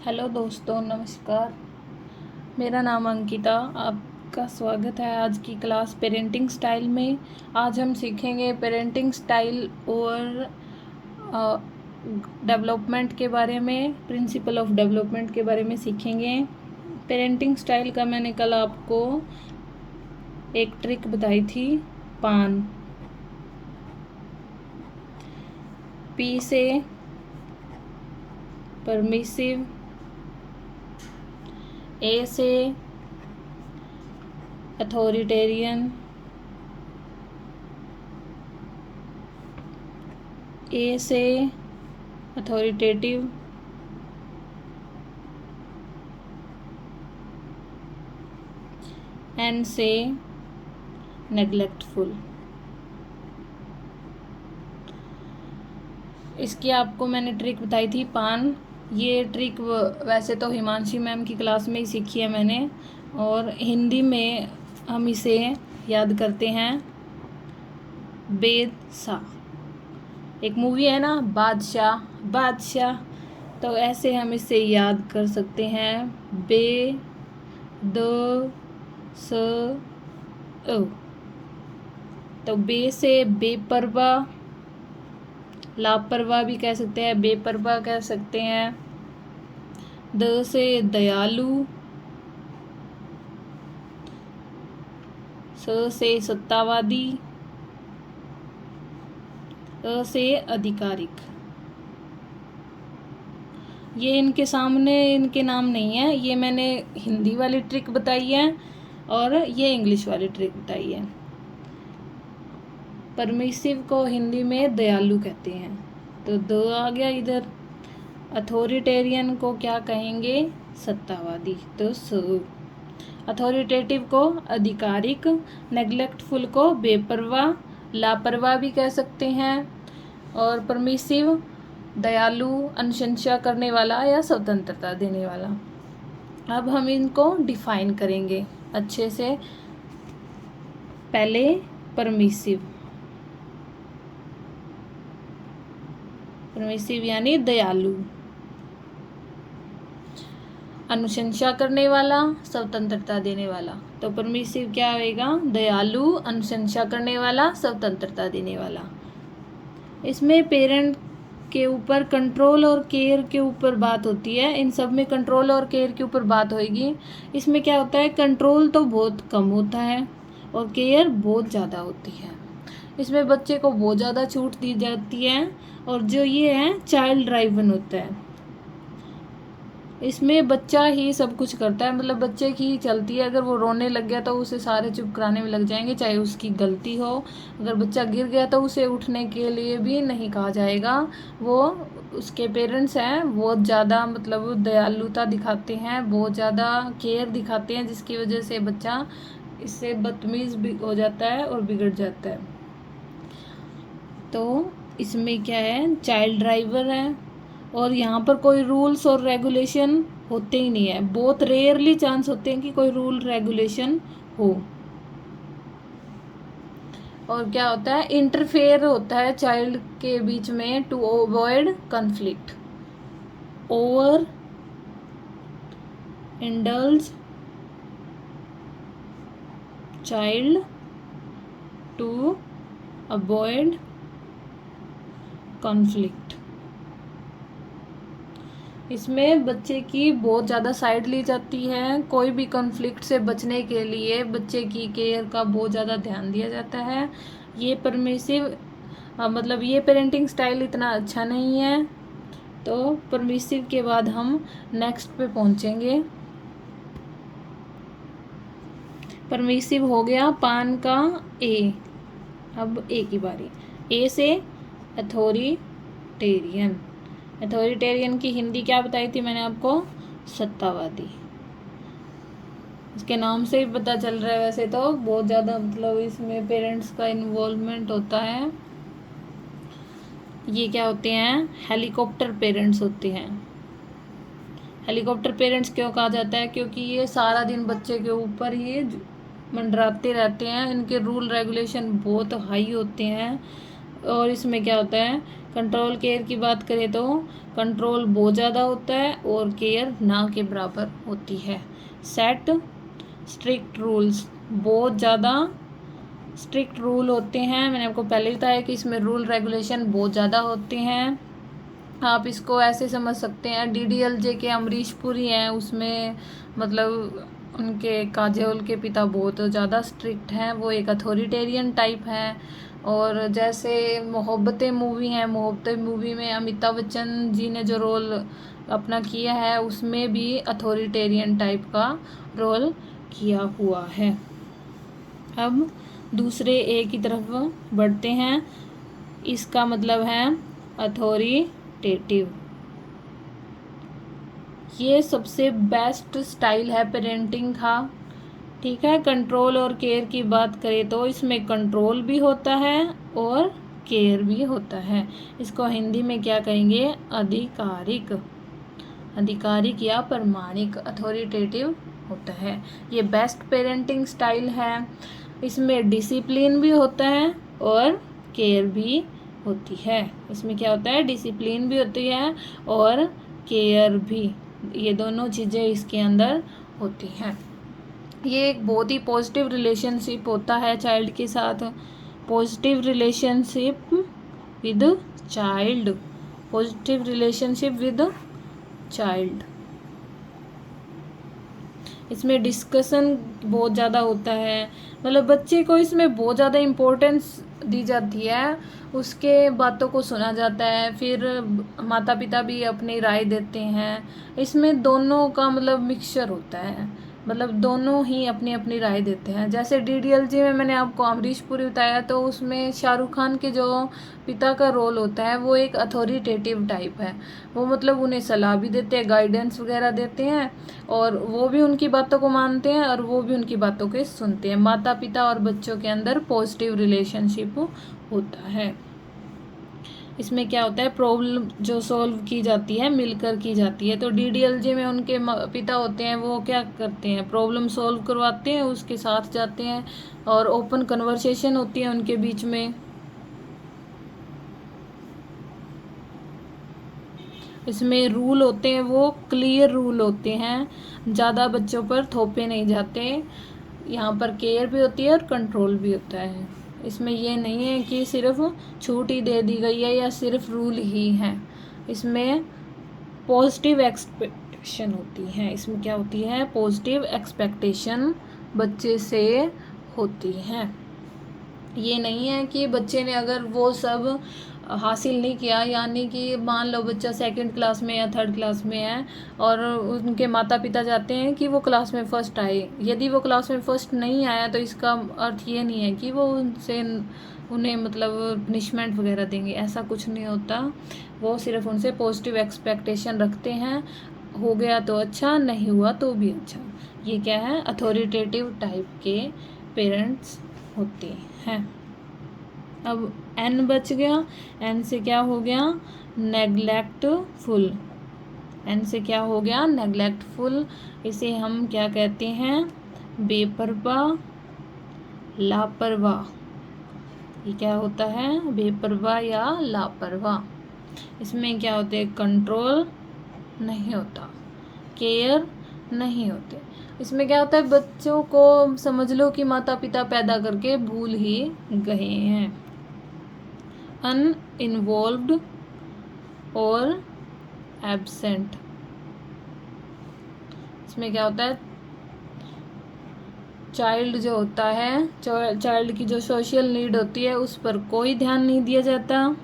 Hello दोस्तों, नमस्कार। मेरा नाम अंकिता। आपका स्वागत है आज की क्लास पेरेंटिंग स्टाइल में। आज हम सीखेंगे पेरेंटिंग स्टाइल और डेवलपमेंट के बारे में, प्रिंसिपल ऑफ डेवलपमेंट के बारे में सीखेंगे। पेरेंटिंग स्टाइल का मैंने कल आपको एक ट्रिक बताई थी, पान। पी से परमिसिव, ए से अथॉरिटेरियन, ए से अथॉरिटेटिव, एन से नेग्लेक्टफुल। इसकी आपको मैंने ट्रिक बताई थी, पान। ये ट्रिक वैसे तो हिमांशी मैम की क्लास में ही सीखी है मैंने, और हिंदी में हम इसे याद करते हैं बेदशाह। एक मूवी है ना, बादशाह बादशाह, तो ऐसे हम इसे याद कर सकते हैं, बे द स ओ। तो बे से बेपरवाह, लापरवाह भी कह सकते हैं, बेपरवाह कह सकते हैं। द से दयालु, स से सत्तावादी, अ से आधिकारिक। ये इनके सामने इनके नाम नहीं है, ये मैंने हिंदी वाली ट्रिक बताई है और ये इंग्लिश वाली ट्रिक बताई है। परमिसिव को हिंदी में दयालु कहते हैं, तो द आ गया इधर। अथॉरिटेरियन को क्या कहेंगे? सत्तावादी, तो स। अथॉरिटेटिव को आधिकारिक, नेग्लेक्टफुल को बेपरवाह, लापरवाह भी कह सकते हैं, और परमिसिव दयालु, अनुशंसा करने वाला या स्वतंत्रता देने वाला। अब हम इनको डिफाइन करेंगे अच्छे से। पहले परमिसिव, परमिसिव यानी दयालु, अनुशंसा करने वाला, स्वतंत्रता देने वाला। तो परमिसिव क्या होएगा? दयालु, अनुशंसा करने वाला, स्वतंत्रता देने वाला। इसमें पेरेंट के ऊपर कंट्रोल और केयर के ऊपर बात होती है। इन सब में कंट्रोल और केयर के ऊपर बात होएगी। इसमें क्या होता है, कंट्रोल तो बहुत कम होता है और केयर बहुत ज़्यादा होती है। इसमें बच्चे को बहुत ज़्यादा छूट दी जाती है, और जो ये है चाइल्ड ड्राइवन होता है। इसमें बच्चा ही सब कुछ करता है, मतलब बच्चे की ही चलती है। अगर वो रोने लग गया तो उसे सारे चुप कराने में लग जाएंगे, चाहे उसकी गलती हो। अगर बच्चा गिर गया तो उसे उठने के लिए भी नहीं कहा जाएगा। वो उसके पेरेंट्स हैं, बहुत ज़्यादा मतलब दयालुता दिखाते हैं, बहुत ज़्यादा केयर दिखाते हैं, जिसकी वजह से बच्चा इससे बदतमीज़ भी हो जाता है और बिगड़ जाता है। तो इसमें क्या है, चाइल्ड ड्राइवर है, और यहाँ पर कोई रूल्स और रेगुलेशन होते ही नहीं है। बहुत रेयरली चांस होते हैं कि कोई रूल रेगुलेशन हो। और क्या होता है, इंटरफेयर होता है चाइल्ड के बीच में, to avoid conflict. Over indulge child to avoid conflict. इसमें बच्चे की बहुत ज़्यादा साइड ली जाती है। कोई भी कॉन्फ्लिक्ट से बचने के लिए बच्चे की केयर का बहुत ज़्यादा ध्यान दिया जाता है। ये परमिसिव मतलब ये पेरेंटिंग स्टाइल इतना अच्छा नहीं है। तो परमिसिव के बाद हम नेक्स्ट पे पहुंचेंगे। परमिसिव हो गया पान का ए। अब ए की बारी। ए से अथॉरिटेरियन। अथॉरिटेरियन की हिंदी क्या बताई थी मैंने आपको? सत्तावादी। इसके नाम से ही पता चल रहा है, वैसे तो बहुत ज़्यादा मतलब इसमें पेरेंट्स का इन्वॉल्वमेंट होता है। ये क्या होते हैं? हेलीकॉप्टर पेरेंट्स होते हैं। हेलीकॉप्टर पेरेंट्स क्यों कहा जाता है? क्योंकि ये सारा दिन बच्चे के ऊपर ही मंडराते रहते हैं। इनके रूल रेगुलेशन बहुत हाई होते हैं। और इसमें क्या होता है कंट्रोल केयर की बात करें तो कंट्रोल बहुत ज़्यादा होता है और केयर ना के बराबर होती है। सेट स्ट्रिक्ट रूल्स, बहुत ज़्यादा स्ट्रिक्ट रूल होते हैं। मैंने आपको पहले ही बताया कि इसमें रूल रेगुलेशन बहुत ज़्यादा होते हैं। आप इसको ऐसे समझ सकते हैं, DDLJ के अमरीश पुरी हैं, उसमें मतलब उनके काजोल के पिता बहुत ज़्यादा स्ट्रिक्ट हैं, वो एक अथॉरिटेरियन टाइप हैं। और जैसे मोहब्बतें मूवी है, मोहब्बतें मूवी में अमिताभ बच्चन जी ने जो रोल अपना किया है उसमें भी अथॉरिटेरियन टाइप का रोल किया हुआ है। अब दूसरे ए की तरफ बढ़ते हैं। इसका मतलब है अथॉरिटेटिव। ये सबसे बेस्ट स्टाइल है पेरेंटिंग का, ठीक है। कंट्रोल और केयर की बात करें तो इसमें कंट्रोल भी होता है और केयर भी होता है। इसको हिंदी में क्या कहेंगे? आधिकारिक, आधिकारिक या प्रमाणिक, अथॉरिटेटिव होता है। ये बेस्ट पेरेंटिंग स्टाइल है। इसमें डिसिप्लिन भी होता है और केयर भी होती है। इसमें क्या होता है? डिसिप्लिन भी होती है और केयर भी, ये दोनों चीज़ें इसके अंदर होती हैं। ये एक बहुत ही पॉजिटिव रिलेशनशिप होता है चाइल्ड के साथ। Positive relationship with child, positive relationship with child. इसमें डिस्कशन बहुत ज़्यादा होता है, मतलब बच्चे को इसमें बहुत ज़्यादा इम्पोर्टेंस दी जाती है, उसके बातों को सुना जाता है, फिर माता पिता भी अपनी राय देते हैं। इसमें दोनों का मतलब मिक्सचर होता है, मतलब दोनों ही अपनी अपनी राय देते हैं। जैसे DDLJ में मैंने आपको अमरीश पुरी बताया, तो उसमें शाहरुख खान के जो पिता का रोल होता है वो एक अथॉरिटेटिव टाइप है। वो मतलब उन्हें सलाह भी देते हैं, गाइडेंस वगैरह देते हैं, और वो भी उनकी बातों को मानते हैं और वो भी उनकी बातों को सुनते हैं। माता पिता और बच्चों के अंदर पॉजिटिव रिलेशनशिप होता है। इसमें क्या होता है? प्रॉब्लम जो सॉल्व की जाती है मिलकर की जाती है। तो DDLJ में उनके पिता होते हैं, वो क्या करते हैं? प्रॉब्लम सॉल्व करवाते हैं, उसके साथ जाते हैं और ओपन कन्वर्सेशन होती है उनके बीच में। इसमें रूल होते हैं वो क्लियर रूल होते हैं, ज़्यादा बच्चों पर थोपे नहीं जाते। यहाँ पर केयर भी होती है और कंट्रोल भी होता है। इसमें ये नहीं है कि सिर्फ छूट ही दे दी गई है या सिर्फ रूल ही है। इसमें पॉजिटिव एक्सपेक्टेशन होती है। इसमें क्या होती है? पॉजिटिव एक्सपेक्टेशन बच्चे से होती है। ये नहीं है कि बच्चे ने अगर वो सब हासिल नहीं किया, यानी कि मान लो बच्चा 2nd क्लास में या 3rd क्लास में है और उनके माता पिता चाहते हैं कि वो क्लास में फ़र्स्ट आए। यदि वो क्लास में फ़र्स्ट नहीं आया तो इसका अर्थ ये नहीं है कि वो उन्हें मतलब पनिशमेंट वगैरह देंगे, ऐसा कुछ नहीं होता। वो सिर्फ उनसे पॉजिटिव एक्सपेक्टेशन रखते हैं, हो गया तो अच्छा, नहीं हुआ तो भी अच्छा। ये क्या है? अथॉरिटेटिव टाइप के पेरेंट्स होते हैं। अब N बच गया। N से क्या हो गया? नेग्लेक्टफुल। N से क्या हो गया? नेग्लेक्टफुल। इसे हम क्या कहते हैं? बेपरवाह, लापरवाह। ये क्या होता है? बेपरवाह या लापरवाह। इसमें क्या होते हैं? कंट्रोल नहीं होता, केयर नहीं होते। इसमें क्या होता है? बच्चों को समझ लो कि माता पिता पैदा करके भूल ही गए हैं। अनइन्वॉल्व्ड और एब्सेंट। इसमें क्या होता है? चाइल्ड जो होता है, चाइल्ड की जो सोशल नीड होती है उस पर कोई ध्यान नहीं दिया जाता।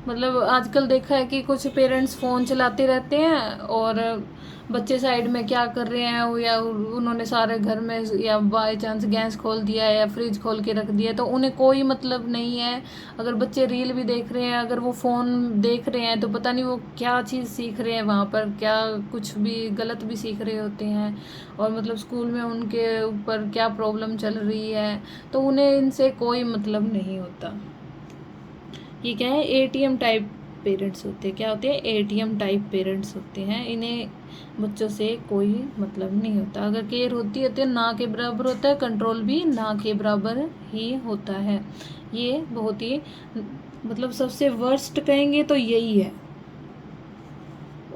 मतलब आजकल देखा है कि कुछ पेरेंट्स फ़ोन चलाते रहते हैं और बच्चे साइड में क्या कर रहे हैं, या उन्होंने सारे घर में या बाय चांस गैस खोल दिया है या फ्रिज खोल के रख दिया है, तो उन्हें कोई मतलब नहीं है। अगर बच्चे रील भी देख रहे हैं, अगर वो फ़ोन देख रहे हैं, तो पता नहीं वो क्या चीज़ सीख रहे हैं वहाँ पर, क्या कुछ भी गलत भी सीख रहे होते हैं, और मतलब स्कूल में उनके ऊपर क्या प्रॉब्लम चल रही है, तो उन्हें इनसे कोई मतलब नहीं होता। ये क्या है? ATM टाइप पेरेंट्स होते हैं। क्या होते हैं? ATM टाइप पेरेंट्स होते हैं। इन्हें बच्चों से कोई मतलब नहीं होता। अगर केयर होती है तो ना के बराबर होता है, कंट्रोल भी ना के बराबर ही होता है। ये बहुत ही मतलब सबसे वर्स्ट कहेंगे तो यही है।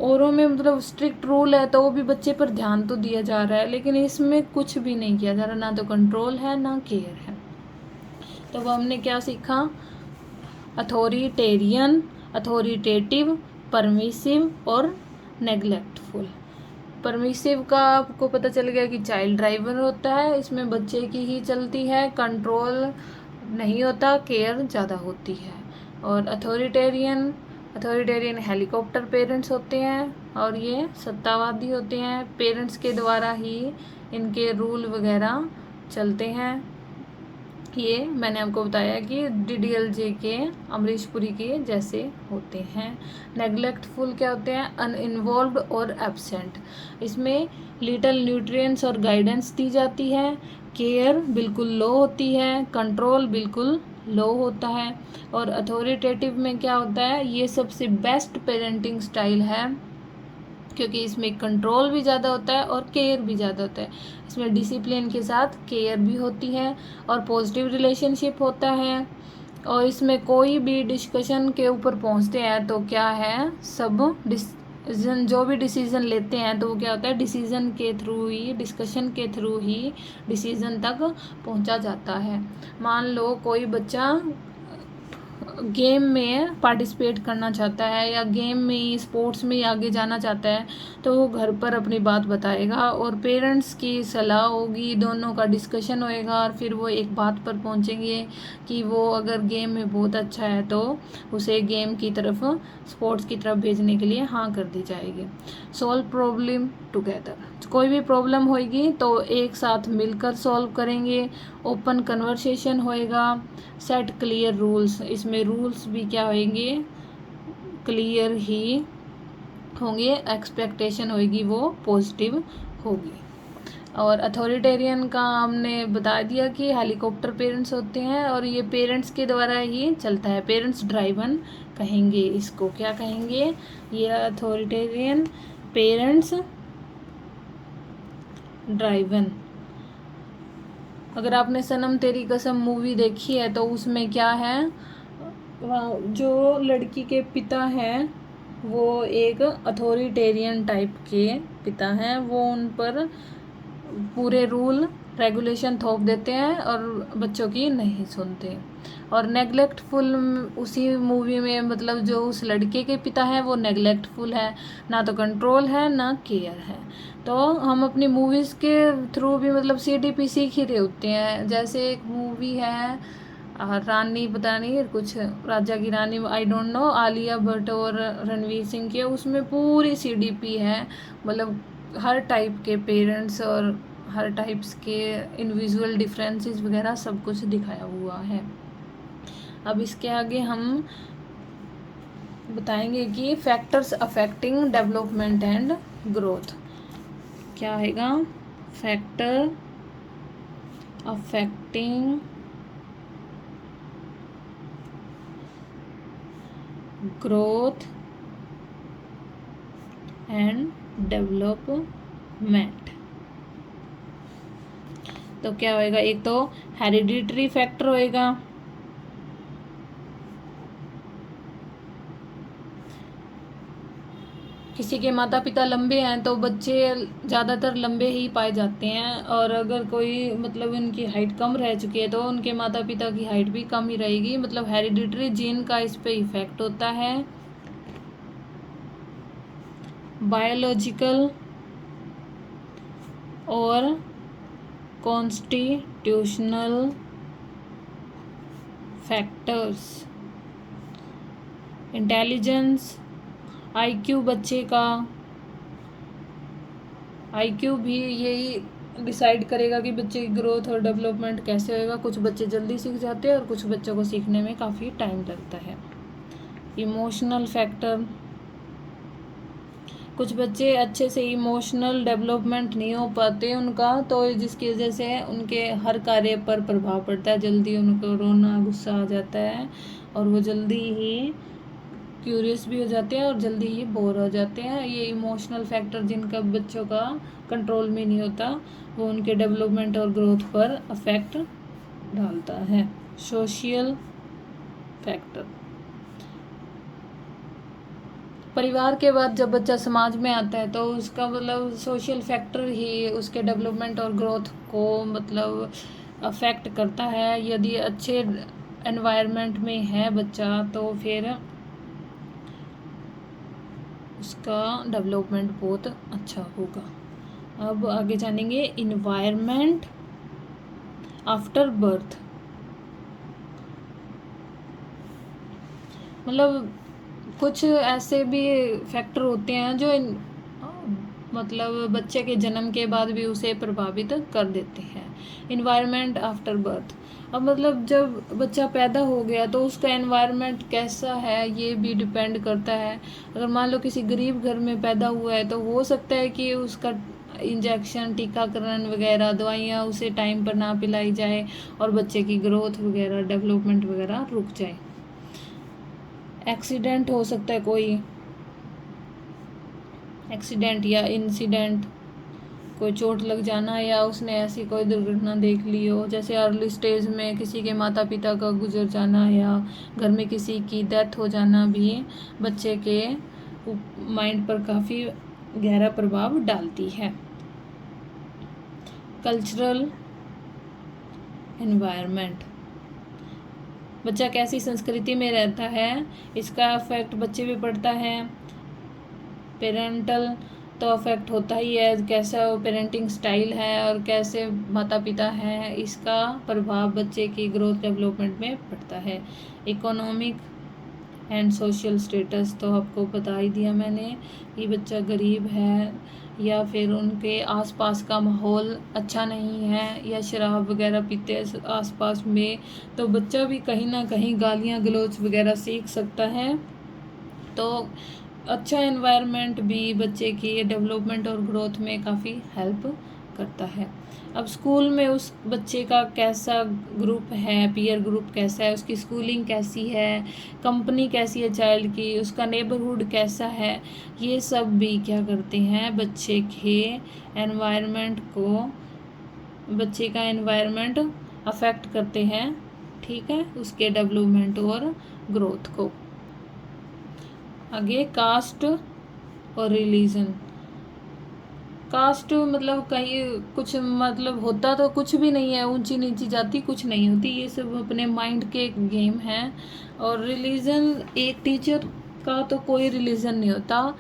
औरों में मतलब स्ट्रिक्ट रूल है तो वो भी बच्चे पर ध्यान तो दिया जा रहा है, लेकिन इसमें कुछ भी नहीं किया जा रहा, ना तो कंट्रोल है ना केयर है। तो वो हमने क्या सीखा? अथॉरिटेरियन, अथॉरिटेटिव, परमिसिव और नेग्लेक्टफुल। परमिसिव का आपको पता चल गया कि चाइल्ड ड्राइवर होता है, इसमें बच्चे की ही चलती है, कंट्रोल नहीं होता, केयर ज़्यादा होती है। और अथॉरिटेरियन, अथॉरिटेरियन हेलीकॉप्टर पेरेंट्स होते हैं और ये सत्तावादी होते हैं, पेरेंट्स के द्वारा ही इनके रूल वगैरह चलते हैं। ये मैंने आपको बताया कि DDLJ के अमरीश पुरी के जैसे होते हैं। नेग्लेक्टफुल क्या होते हैं? अनइन्वॉल्व्ड और एब्सेंट। इसमें लिटिल न्यूट्रिएंट्स और गाइडेंस दी जाती है, केयर बिल्कुल लो होती है, कंट्रोल बिल्कुल लो होता है। और अथॉरिटेटिव में क्या होता है? ये सबसे बेस्ट पेरेंटिंग स्टाइल है, क्योंकि इसमें कंट्रोल भी ज़्यादा होता है और केयर भी ज़्यादा होता है। इसमें डिसिप्लिन के साथ केयर भी होती है और पॉजिटिव रिलेशनशिप होता है। और इसमें कोई भी डिस्कशन के ऊपर पहुंचते हैं तो क्या है, सब डिसीजन, जो भी डिसीजन लेते हैं तो वो क्या होता है, डिसीजन के थ्रू ही, डिस्कशन के थ्रू ही डिसीजन तक पहुंचा जाता है। मान लो कोई बच्चा गेम में पार्टिसिपेट करना चाहता है या गेम में ही, स्पोर्ट्स में ही आगे जाना चाहता है, तो वो घर पर अपनी बात बताएगा और पेरेंट्स की सलाह होगी, दोनों का डिस्कशन होएगा और फिर वो एक बात पर पहुंचेंगे कि वो अगर गेम में बहुत अच्छा है तो उसे गेम की तरफ, स्पोर्ट्स की तरफ भेजने के लिए हाँ कर दी जाएगी। सॉल्व प्रॉब्लम टुगेदर, कोई भी प्रॉब्लम होएगी तो एक साथ मिलकर सॉल्व करेंगे। ओपन कन्वर्सेशन होएगा। सेट क्लियर रूल्स, इसमें रूल्स भी क्या होंगे, क्लियर ही होंगे। एक्सपेक्टेशन होगी वो पॉजिटिव होगी। और अथॉरिटेरियन का हमने बता दिया कि हेलीकॉप्टर पेरेंट्स होते हैं और ये पेरेंट्स के द्वारा ही चलता है, पेरेंट्स ड्राइवन कहेंगे इसको। क्या कहेंगे? ये अथॉरिटेरियन, पेरेंट्स ड्राइवन। अगर आपने सनम तेरी कसम मूवी देखी है तो उसमें क्या है, जो लड़की के पिता हैं वो एक अथॉरिटेरियन टाइप के पिता हैं, वो उन पर पूरे रूल रेगुलेशन थोप देते हैं और बच्चों की नहीं सुनते। और नेग्लेक्टफुल उसी मूवी में मतलब जो उस लड़के के पिता है वो नेग्लेक्टफुल है, ना तो कंट्रोल है ना केयर है। तो हम अपनी मूवीज़ के थ्रू भी मतलब CDP सीख ही रहे होते हैं। जैसे एक मूवी है रानी, पता नहीं कुछ राजा की रानी, I don't know, Alia Bhatt और रणवीर सिंह की, उसमें पूरी CDP है, मतलब हर टाइप के पेरेंट्स और हर टाइप्स के इंडिविजुअल डिफरेंसेस वगैरह सब कुछ दिखाया हुआ है। अब इसके आगे हम बताएंगे कि factors affecting development and growth. क्या आएगा? Factor affecting growth and development. तो क्या होएगा? एक तो हेरिडिटरी फैक्टर होएगा, किसी के माता पिता लंबे हैं तो बच्चे ज़्यादातर लंबे ही पाए जाते हैं, और अगर कोई मतलब उनकी हाइट कम रह चुकी है तो उनके माता पिता की हाइट भी कम ही रहेगी। मतलब हेरिडिटरी जीन का इस पे इफेक्ट होता है। बायोलॉजिकल और कॉन्स्टिट्यूशनल फैक्टर्स, इंटेलिजेंस, IQ, बच्चे का IQ भी यही डिसाइड करेगा कि बच्चे की ग्रोथ और डेवलपमेंट कैसे होएगा। कुछ बच्चे जल्दी सीख जाते हैं और कुछ बच्चों को सीखने में काफ़ी टाइम लगता है। इमोशनल फैक्टर, कुछ बच्चे अच्छे से इमोशनल डेवलपमेंट नहीं हो पाते उनका, तो जिसकी वजह से उनके हर कार्य पर प्रभाव पड़ता है, जल्दी उनको रोना गुस्सा आ जाता है और वो जल्दी ही क्यूरियस भी हो जाते हैं और जल्दी ही बोर हो जाते हैं। ये इमोशनल फैक्टर जिनका बच्चों का कंट्रोल में नहीं होता, वो उनके डेवलपमेंट और ग्रोथ पर अफेक्ट डालता है। सोशल फैक्टर, परिवार के बाद जब बच्चा समाज में आता है तो उसका मतलब सोशल फैक्टर ही उसके डेवलपमेंट और ग्रोथ को मतलब अफेक्ट करता है। यदि अच्छे एनवायरनमेंट में है बच्चा तो फिर उसका डेवलपमेंट बहुत अच्छा होगा। अब आगे जानेंगे इन्वायरमेंट आफ्टर बर्थ। मतलब कुछ ऐसे भी फैक्टर होते हैं जो मतलब बच्चे के जन्म के बाद भी उसे प्रभावित कर देते हैं। इन्वायरमेंट आफ्टर बर्थ, अब मतलब जब बच्चा पैदा हो गया तो उसका एनवायरनमेंट कैसा है ये भी डिपेंड करता है। अगर मान लो किसी गरीब घर में पैदा हुआ है तो हो सकता है कि उसका इंजेक्शन, टीकाकरण वगैरह, दवाइयाँ उसे टाइम पर ना पिलाई जाए और बच्चे की ग्रोथ वगैरह, डेवलपमेंट वगैरह रुक जाए। एक्सीडेंट हो सकता है, कोई एक्सीडेंट या इंसिडेंट, कोई चोट लग जाना या उसने ऐसी कोई दुर्घटना देख ली हो, जैसे अर्ली स्टेज में किसी के माता पिता का गुजर जाना या घर में किसी की डेथ हो जाना भी बच्चे के माइंड पर काफ़ी गहरा प्रभाव डालती है। कल्चरल एनवायरनमेंट, बच्चा कैसी संस्कृति में रहता है इसका अफेक्ट बच्चे पे पड़ता है। पेरेंटल तो अफेक्ट होता ही है, कैसा पेरेंटिंग स्टाइल है और कैसे माता पिता हैं, इसका प्रभाव बच्चे की ग्रोथ डेवलपमेंट में पड़ता है। इकोनॉमिक एंड सोशल स्टेटस, तो आपको बता ही दिया मैंने कि बच्चा गरीब है या फिर उनके आसपास का माहौल अच्छा नहीं है या शराब वगैरह पीते हैं आसपास में, तो बच्चा भी कहीं ना कहीं गालियाँ गलौज वगैरह सीख सकता है। तो अच्छा एनवायरनमेंट भी बच्चे की डेवलपमेंट और ग्रोथ में काफ़ी हेल्प करता है। अब स्कूल में उस बच्चे का कैसा ग्रुप है, पीयर ग्रुप कैसा है, उसकी स्कूलिंग कैसी है, कंपनी कैसी है चाइल्ड की, उसका नेबरहुड कैसा है, ये सब भी क्या करते हैं बच्चे के एनवायरनमेंट को, बच्चे का एनवायरनमेंट अफेक्ट करते हैं, ठीक है, उसके डेवलपमेंट और ग्रोथ को। आगे कास्ट और रिलीजन। कास्ट मतलब कहीं कुछ मतलब होता तो कुछ भी नहीं है, ऊंची नीची जाति कुछ नहीं होती, ये सब अपने माइंड के एक गेम है। और रिलीजन, एक टीचर का तो कोई रिलीजन नहीं होता,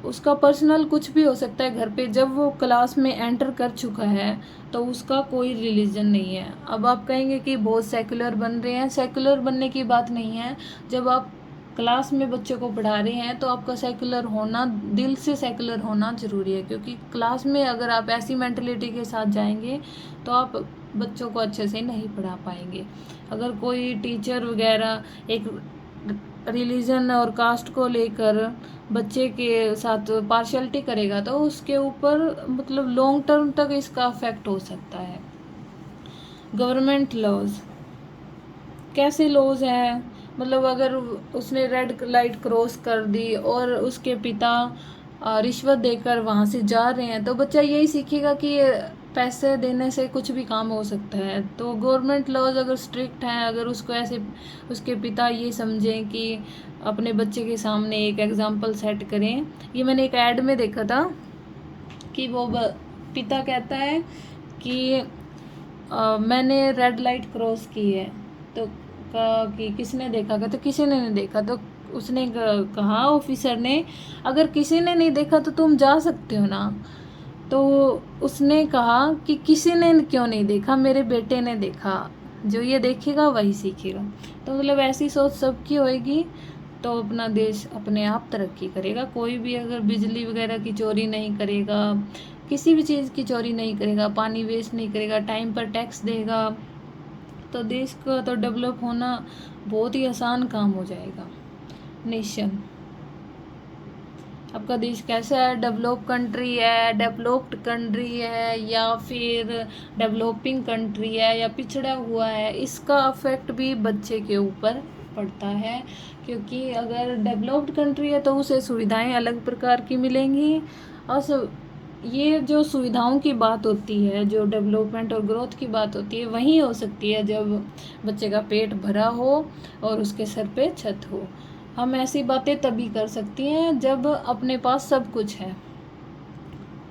उसका पर्सनल कुछ भी हो सकता है घर पे, जब वो क्लास में एंटर कर चुका है तो उसका कोई रिलीजन नहीं है। अब आप कहेंगे कि बहुत सेकुलर बन रहे हैं, सेकुलर बनने की बात नहीं है। जब आप क्लास में बच्चों को पढ़ा रहे हैं तो आपका सेकुलर होना, दिल से सेकुलर होना ज़रूरी है, क्योंकि क्लास में अगर आप ऐसी मेंटलिटी के साथ जाएंगे तो आप बच्चों को अच्छे से नहीं पढ़ा पाएंगे। अगर कोई टीचर वगैरह एक रिलीजन और कास्ट को लेकर बच्चे के साथ पार्शियलिटी करेगा तो उसके ऊपर मतलब लॉन्ग टर्म तक इसका अफेक्ट हो सकता है। गवर्नमेंट लॉज, कैसे लॉज हैं, मतलब अगर उसने रेड लाइट क्रॉस कर दी और उसके पिता रिश्वत देकर वहाँ से जा रहे हैं तो बच्चा यही सीखेगा कि पैसे देने से कुछ भी काम हो सकता है। तो गवर्नमेंट लॉज अगर स्ट्रिक्ट हैं, अगर उसको ऐसे उसके पिता ये समझें कि अपने बच्चे के सामने एक एग्जाम्पल सेट करें। ये मैंने एक ऐड में देखा था कि वो पिता कहता है कि मैंने रेड लाइट क्रॉस की है, तो कहा कि किसने देखा, कहते किसी ने नहीं देखा। तो उसने कहा ऑफिसर ने, अगर किसी ने नहीं देखा तो तुम जा सकते हो ना। तो उसने कहा कि किसी ने क्यों नहीं देखा, मेरे बेटे ने देखा, जो ये देखेगा वही सीखेगा। तो मतलब ऐसी सोच सबकी होएगी तो अपना देश अपने आप तरक्की करेगा। कोई भी अगर बिजली वगैरह की चोरी नहीं करेगा, किसी भी चीज़ की चोरी नहीं करेगा, पानी वेस्ट नहीं करेगा, टाइम पर टैक्स देगा, तो देश का तो डेवलप होना बहुत ही आसान काम हो जाएगा। नेशन, आपका देश कैसा है, डेवलप कंट्री है, डेवलप्ड कंट्री है या फिर डेवलपिंग कंट्री है या पिछड़ा हुआ है, इसका अफेक्ट भी बच्चे के ऊपर पड़ता है, क्योंकि अगर डेवलप्ड कंट्री है तो उसे सुविधाएं अलग प्रकार की मिलेंगी। और ये जो सुविधाओं की बात होती है, जो डेवलपमेंट और ग्रोथ की बात होती है, वहीं हो सकती है जब बच्चे का पेट भरा हो और उसके सर पे छत हो। हम ऐसी बातें तभी कर सकती हैं जब अपने पास सब कुछ है।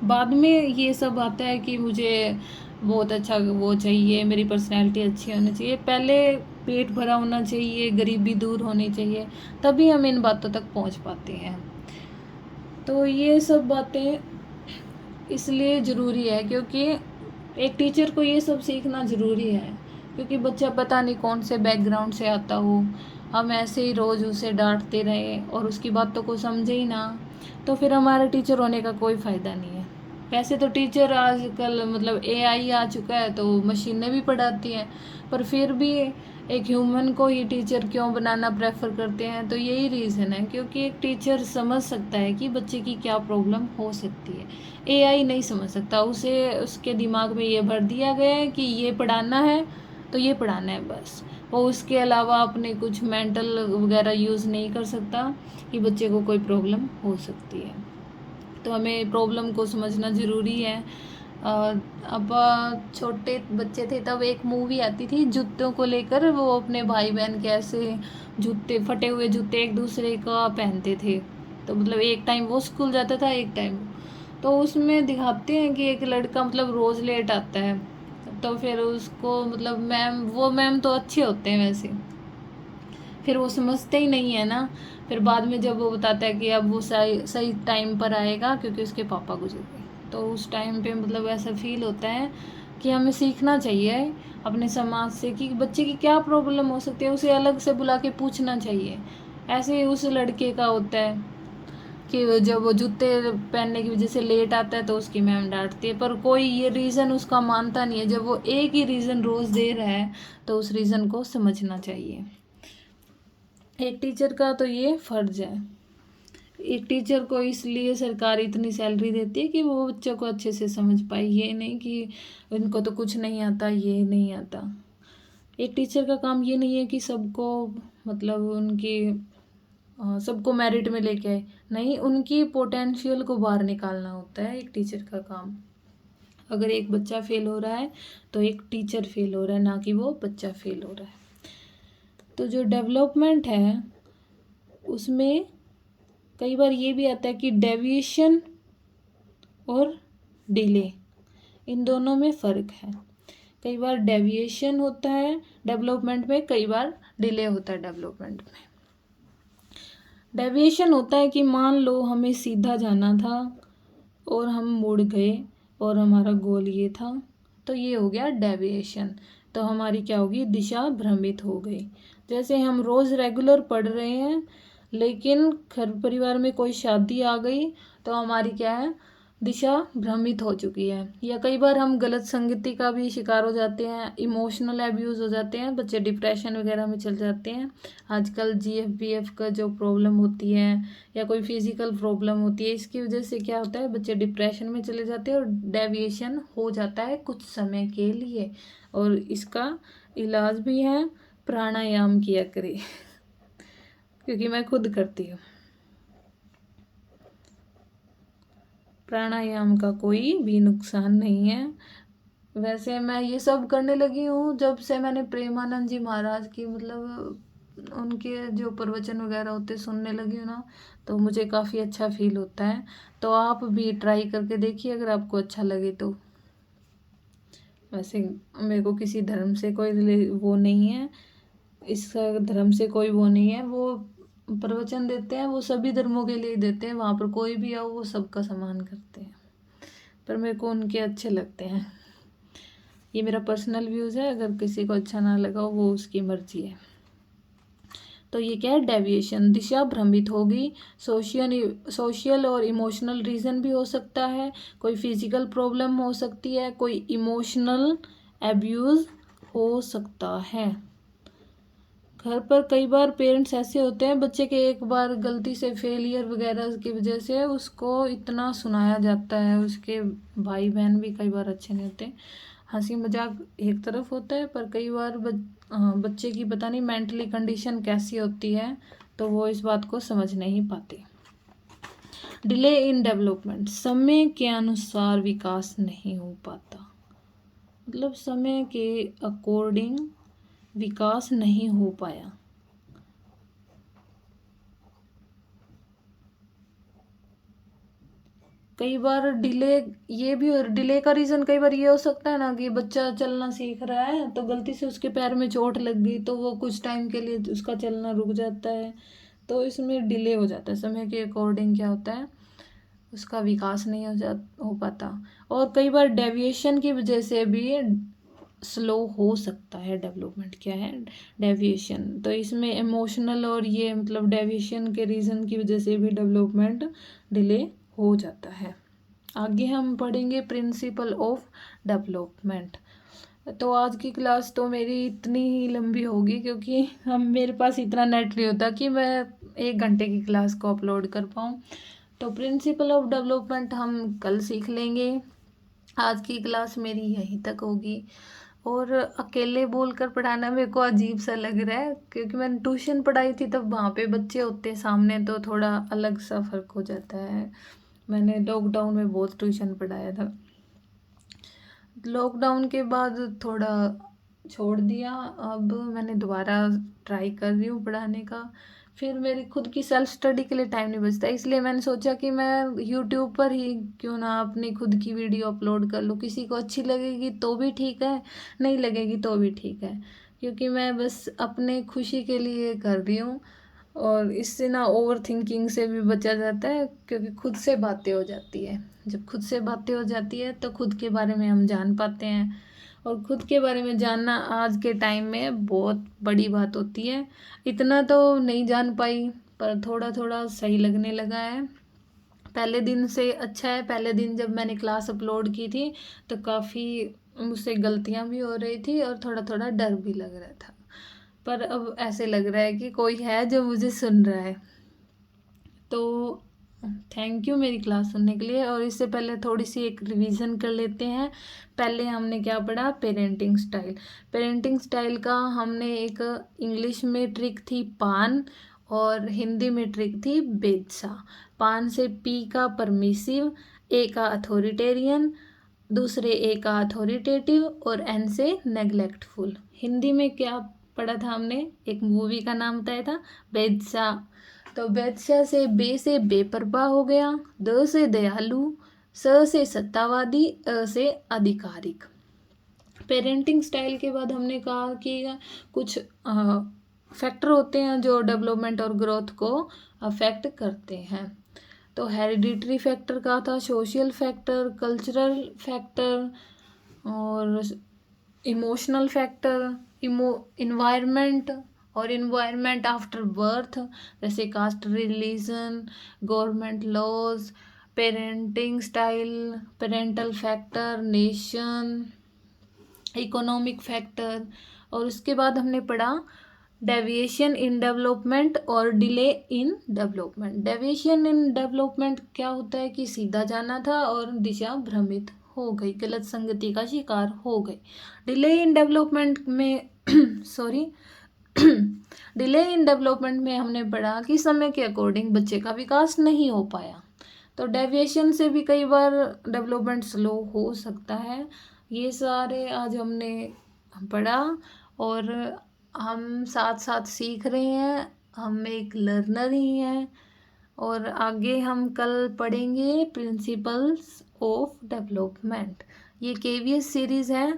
बाद में ये सब आता है कि मुझे बहुत अच्छा वो चाहिए, मेरी पर्सनैलिटी अच्छी होनी चाहिए। पहले पेट भरा होना चाहिए, गरीबी दूर होनी चाहिए, तभी हम इन बातों तक पहुंच पाते हैं। तो ये सब बातें इसलिए ज़रूरी है क्योंकि एक टीचर को ये सब सीखना ज़रूरी है, क्योंकि बच्चा पता नहीं कौन से बैकग्राउंड से आता हो। हम ऐसे ही रोज़ उसे डांटते रहे और उसकी बातों को समझे ही ना, तो फिर हमारे टीचर होने का कोई फ़ायदा नहीं है। वैसे तो टीचर आजकल मतलब एआई आ चुका है, तो मशीनें भी पढ़ाती हैं, पर फिर भी एक ह्यूमन को ही टीचर क्यों बनाना प्रेफर करते हैं? तो यही रीज़न है, क्योंकि एक टीचर समझ सकता है कि बच्चे की क्या प्रॉब्लम हो सकती है। एआई नहीं समझ सकता, उसे उसके दिमाग में ये भर दिया गया है कि ये पढ़ाना है तो ये पढ़ाना है बस। वो उसके अलावा अपने कुछ मेंटल वगैरह यूज़ नहीं कर सकता कि बच्चे को कोई प्रॉब्लम हो सकती है। तो हमें प्रॉब्लम को समझना ज़रूरी है। अब छोटे बच्चे थे तब एक मूवी आती थी जूतों को लेकर, वो अपने भाई बहन कैसे जूते, फटे हुए जूते एक दूसरे का पहनते थे। तो मतलब एक टाइम वो स्कूल जाता था, एक टाइम, तो उसमें दिखाते हैं कि एक लड़का मतलब रोज़ लेट आता है, तो फिर उसको मतलब मैम तो अच्छे होते हैं वैसे, फिर वो समझते ही नहीं है ना। फिर बाद में जब वो बताता है कि अब वो सही सही टाइम पर आएगा क्योंकि उसके पापा गुजर गए, तो उस टाइम पे मतलब ऐसा फील होता है कि हमें सीखना चाहिए अपने समाज से कि बच्चे की क्या प्रॉब्लम हो सकती है, उसे अलग से बुला के पूछना चाहिए। ऐसे ही उस लड़के का होता है कि जब वो जूते पहनने की वजह से लेट आता है तो उसकी मैम डांटती है, पर कोई ये रीज़न उसका मानता नहीं है। जब वो एक ही रीज़न रोज़ दे रहा है तो उस रीज़न को समझना चाहिए। एक टीचर का तो ये फ़र्ज़ है। एक टीचर को इसलिए सरकार इतनी सैलरी देती है कि वो बच्चों को अच्छे से समझ पाए, ये नहीं कि उनको तो कुछ नहीं आता, ये नहीं आता। एक टीचर का काम ये नहीं है कि सबको मतलब सबको मेरिट में लेके आए, नहीं, उनकी पोटेंशियल को बाहर निकालना होता है एक टीचर का काम। अगर एक बच्चा फेल हो रहा है तो एक टीचर फेल हो रहा है, ना कि वो बच्चा फेल हो रहा है। तो जो डेवलपमेंट है उसमें कई बार ये भी आता है कि डेविएशन और डिले, इन दोनों में फ़र्क है। कई बार डेविएशन होता है डेवलपमेंट में, कई बार डिले होता है डेवलपमेंट में। डेविएशन होता है कि मान लो हमें सीधा जाना था और हम मुड़ गए और हमारा गोल ये था, तो ये हो गया डेविएशन। तो हमारी क्या होगी, दिशा भ्रमित हो गई। जैसे हम रोज़ रेगुलर पढ़ रहे हैं लेकिन घर परिवार में कोई शादी आ गई तो हमारी क्या है, दिशा भ्रमित हो चुकी है। या कई बार हम गलत संगति का भी शिकार हो जाते हैं, इमोशनल एब्यूज़ हो जाते हैं, बच्चे डिप्रेशन वगैरह में चल जाते हैं। आजकल GFBF का जो प्रॉब्लम होती है या कोई फिजिकल प्रॉब्लम होती है, इसकी वजह से क्या होता है, बच्चे डिप्रेशन में चले जाते हैं और डेविएशन हो जाता है कुछ समय के लिए। और इसका इलाज भी है, प्राणायाम किया करें क्योंकि मैं खुद करती हूँ। प्राणायाम का कोई भी नुकसान नहीं है। वैसे मैं ये सब करने लगी हूँ जब से मैंने प्रेमानंद जी महाराज की मतलब उनके जो प्रवचन वगैरह होते सुनने लगी हूँ ना, तो मुझे काफ़ी अच्छा फील होता है। तो आप भी ट्राई करके देखिए अगर आपको अच्छा लगे तो। वैसे मेरे को किसी धर्म से कोई वो नहीं है, इस धर्म से कोई वो नहीं है। वो प्रवचन देते हैं वो सभी धर्मों के लिए देते हैं, वहाँ पर कोई भी आओ वो सबका सम्मान करते हैं, पर मेरे को उनके अच्छे लगते हैं। ये मेरा पर्सनल व्यूज़ है, अगर किसी को अच्छा ना लगा वो उसकी मर्जी है। तो ये क्या है, डेविएशन, दिशा भ्रमित होगी। सोशल और इमोशनल रीज़न भी हो सकता है, कोई फिजिकल प्रॉब्लम हो सकती है, कोई इमोशनल एब्यूज़ हो सकता है। घर पर कई बार पेरेंट्स ऐसे होते हैं, बच्चे के एक बार गलती से फेलियर वगैरह की वजह से उसको इतना सुनाया जाता है, उसके भाई बहन भी कई बार अच्छे नहीं होते। हंसी मजाक एक तरफ होता है, पर कई बार बच्चे की पता नहीं मेंटली कंडीशन कैसी होती है, तो वो इस बात को समझ नहीं पाते। डिले इन डेवलपमेंट, समय के अनुसार विकास नहीं हो पाता, मतलब समय के अकॉर्डिंग विकास नहीं हो पाया। कई बार डिले, ये भी डिले का रीज़न कई बार ये हो सकता है ना कि बच्चा चलना सीख रहा है तो गलती से उसके पैर में चोट लग गई, तो वो कुछ टाइम के लिए उसका चलना रुक जाता है, तो इसमें डिले हो जाता है। समय के अकॉर्डिंग क्या होता है, उसका विकास नहीं हो पाता। और कई बार डेविएशन की वजह से भी स्लो हो सकता है डेवलपमेंट। क्या है, डेविएशन। तो इसमें इमोशनल और ये मतलब डेविएशन के रीज़न की वजह से भी डेवलपमेंट डिले हो जाता है। आगे हम पढ़ेंगे प्रिंसिपल ऑफ डेवलपमेंट। तो आज की क्लास तो मेरी इतनी ही लंबी होगी क्योंकि हम मेरे पास इतना नेट नहीं होता कि मैं 1 घंटे की क्लास को अपलोड कर पाऊँ। तो प्रिंसिपल ऑफ डेवलपमेंट हम कल सीख लेंगे। आज की क्लास मेरी यहीं तक होगी। और अकेले बोलकर पढ़ाना मेरे को अजीब सा लग रहा है क्योंकि मैंने ट्यूशन पढ़ाई थी, तब वहाँ पे बच्चे होते सामने तो थोड़ा अलग सा फ़र्क हो जाता है। मैंने लॉकडाउन में बहुत ट्यूशन पढ़ाया था, लॉकडाउन के बाद थोड़ा छोड़ दिया, अब मैंने दोबारा ट्राई कर रही हूँ पढ़ाने का। फिर मेरी खुद की सेल्फ स्टडी के लिए टाइम नहीं बचता, इसलिए मैंने सोचा कि मैं यूट्यूब पर ही क्यों ना अपनी खुद की वीडियो अपलोड कर लूँ। किसी को अच्छी लगेगी तो भी ठीक है, नहीं लगेगी तो भी ठीक है, क्योंकि मैं बस अपने खुशी के लिए कर रही हूँ। और इससे ना ओवर थिंकिंग से भी बचा जाता है, क्योंकि खुद से बातें हो जाती है। जब खुद से बातें हो जाती है तो खुद के बारे में हम जान पाते हैं, और खुद के बारे में जानना आज के टाइम में बहुत बड़ी बात होती है। इतना तो नहीं जान पाई, पर थोड़ा थोड़ा सही लगने लगा है। पहले दिन से अच्छा है। पहले दिन जब मैंने क्लास अपलोड की थी तो काफ़ी मुझसे गलतियां भी हो रही थी और थोड़ा थोड़ा डर भी लग रहा था, पर अब ऐसे लग रहा है कि कोई है जो मुझे सुन रहा है। तो थैंक यू मेरी क्लास सुनने के लिए। और इससे पहले थोड़ी सी एक रिवीजन कर लेते हैं। पहले हमने क्या पढ़ा, पेरेंटिंग स्टाइल। पेरेंटिंग स्टाइल का हमने एक इंग्लिश में ट्रिक थी पान, और हिंदी में ट्रिक थी बेदशा। पान से पी का परमिसिव, ए का अथॉरिटेरियन, दूसरे ए का अथॉरिटेटिव और एन से नेग्लेक्टफुल। हिंदी में क्या पढ़ा था हमने, एक मूवी का नाम बताया था बेदशा। तो बेदशा से बेपरवाह हो गया, द से दयालु, स से सत्तावादी, अ से आधिकारिक। पेरेंटिंग स्टाइल के बाद हमने कहा कि कुछ फैक्टर होते हैं जो डेवलपमेंट और ग्रोथ को अफेक्ट करते हैं। तो हेरिडिटरी फैक्टर का था, सोशल फैक्टर, कल्चरल फैक्टर और इमोशनल फैक्टर, इन्वायरमेंट और इन्वायरमेंट आफ्टर बर्थ, जैसे caste, religion, government laws, parenting style, parental factor, nation, economic factor. और उसके बाद हमने पढ़ा डेविएशन इन डेवलपमेंट और delay in development. Deviation in development क्या होता है कि सीधा जाना था और दिशा भ्रमित हो गई, गलत संगति का शिकार हो गई। डिले इन डेवलपमेंट में सॉरी डिले इन डेवलपमेंट में हमने पढ़ा कि समय के अकॉर्डिंग बच्चे का विकास नहीं हो पाया। तो डेविएशन से भी कई बार डेवलपमेंट स्लो हो सकता है। ये सारे आज हमने पढ़ा और हम साथ साथ सीख रहे हैं, हम एक लर्नर ही हैं। और आगे हम कल पढ़ेंगे प्रिंसिपल्स ऑफ डेवलपमेंट। ये केवीएस सीरीज़ है,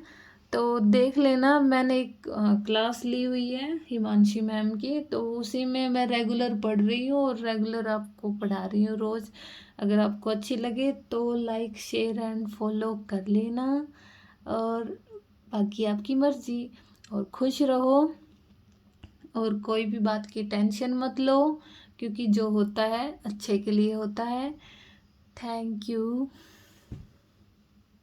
तो देख लेना। मैंने एक क्लास ली हुई है हिमांशी मैम की, तो उसी में मैं रेगुलर पढ़ रही हूँ और रेगुलर आपको पढ़ा रही हूँ रोज़। अगर आपको अच्छी लगे तो लाइक, शेयर एंड फॉलो कर लेना, और बाकी आपकी मर्ज़ी। और खुश रहो और कोई भी बात की टेंशन मत लो, क्योंकि जो होता है अच्छे के लिए होता है। Thank you.